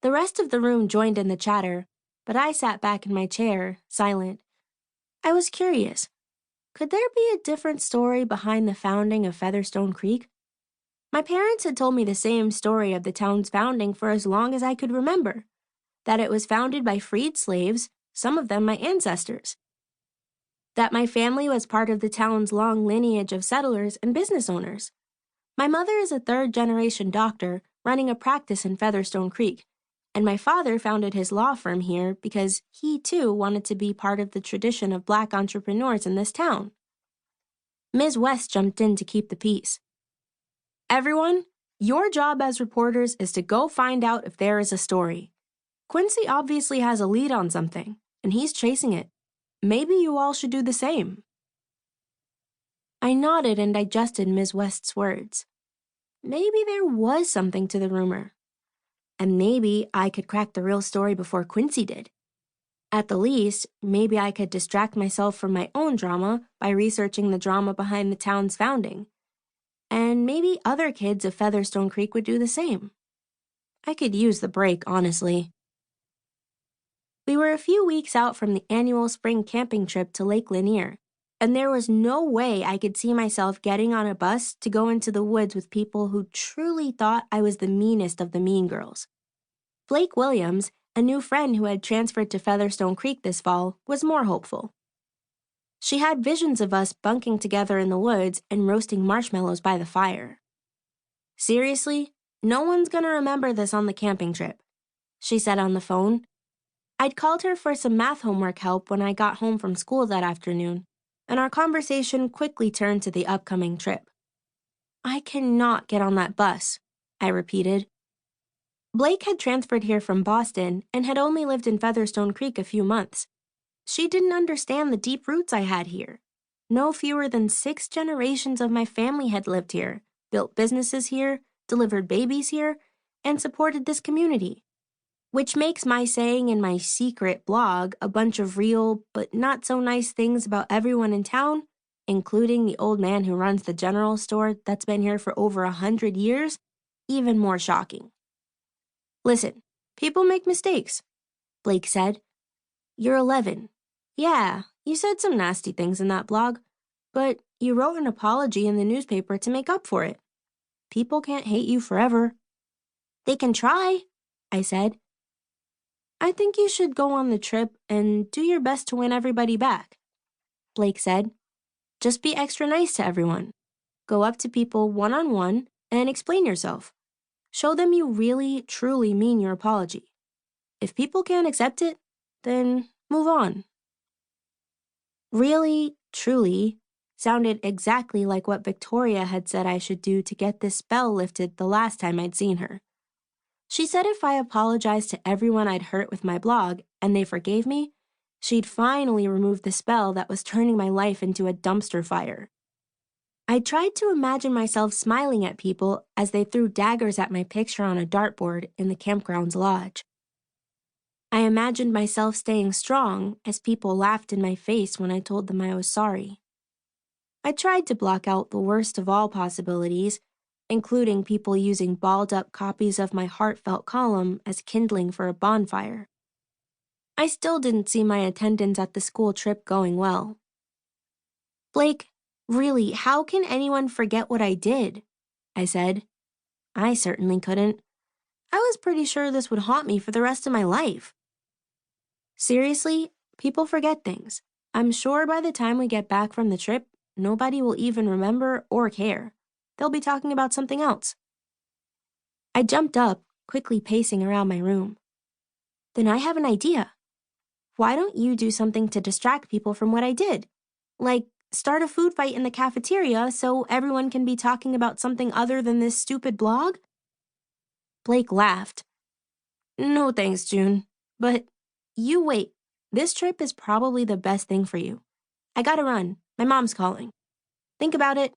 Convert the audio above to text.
The rest of the room joined in the chatter, but I sat back in my chair, silent. I was curious. Could there be a different story behind the founding of Featherstone Creek? My parents had told me the same story of the town's founding for as long as I could remember, that it was founded by freed slaves, some of them my ancestors. That my family was part of the town's long lineage of settlers and business owners. My mother is a third-generation doctor running a practice in Featherstone Creek, and my father founded his law firm here because he, too, wanted to be part of the tradition of Black entrepreneurs in this town. Ms. West jumped in to keep the peace. Everyone, your job as reporters is to go find out if there is a story. Quincy obviously has a lead on something, and he's chasing it. Maybe you all should do the same. I nodded and digested Ms. West's words. Maybe there was something to the rumor. And maybe I could crack the real story before Quincy did. At the least, maybe I could distract myself from my own drama by researching the drama behind the town's founding. And maybe other kids of Featherstone Creek would do the same. I could use the break, honestly. We were a few weeks out from the annual spring camping trip to Lake Lanier, and there was no way I could see myself getting on a bus to go into the woods with people who truly thought I was the meanest of the mean girls. Blake Williams, a new friend who had transferred to Featherstone Creek this fall, was more hopeful. She had visions of us bunking together in the woods and roasting marshmallows by the fire. Seriously, no one's gonna remember this on the camping trip, she said on the phone. I'd called her for some math homework help when I got home from school that afternoon, and our conversation quickly turned to the upcoming trip. I cannot get on that bus, I repeated. Blake had transferred here from Boston and had only lived in Featherstone Creek a few months. She didn't understand the deep roots I had here. No fewer than 6 generations of my family had lived here, built businesses here, delivered babies here, and supported this community. Which makes my saying in my secret blog a bunch of real but not so nice things about everyone in town, including the old man who runs the general store that's been here for over 100 years, even more shocking. Listen, people make mistakes, Blake said. You're 11. Yeah, you said some nasty things in that blog, but you wrote an apology in the newspaper to make up for it. People can't hate you forever. They can try, I said. I think you should go on the trip and do your best to win everybody back, Blake said. Just be extra nice to everyone. Go up to people one-on-one and explain yourself. Show them you really, truly mean your apology. If people can't accept it, then move on. Really, truly sounded exactly like what Victoria had said I should do to get this spell lifted the last time I'd seen her. She said if I apologized to everyone I'd hurt with my blog and they forgave me, she'd finally remove the spell that was turning my life into a dumpster fire. I tried to imagine myself smiling at people as they threw daggers at my picture on a dartboard in the campground's lodge. I imagined myself staying strong as people laughed in my face when I told them I was sorry. I tried to block out the worst of all possibilities, including people using balled-up copies of my heartfelt column as kindling for a bonfire. I still didn't see my attendance at the school trip going well. Blake, really, how can anyone forget what I did? I said. I certainly couldn't. I was pretty sure this would haunt me for the rest of my life. Seriously, people forget things. I'm sure by the time we get back from the trip, nobody will even remember or care. They'll be talking about something else. I jumped up, quickly pacing around my room. Then I have an idea. Why don't you do something to distract people from what I did? Like, start a food fight in the cafeteria so everyone can be talking about something other than this stupid blog? Blake laughed. No thanks, June. But you wait. This trip is probably the best thing for you. I gotta run. My mom's calling. Think about it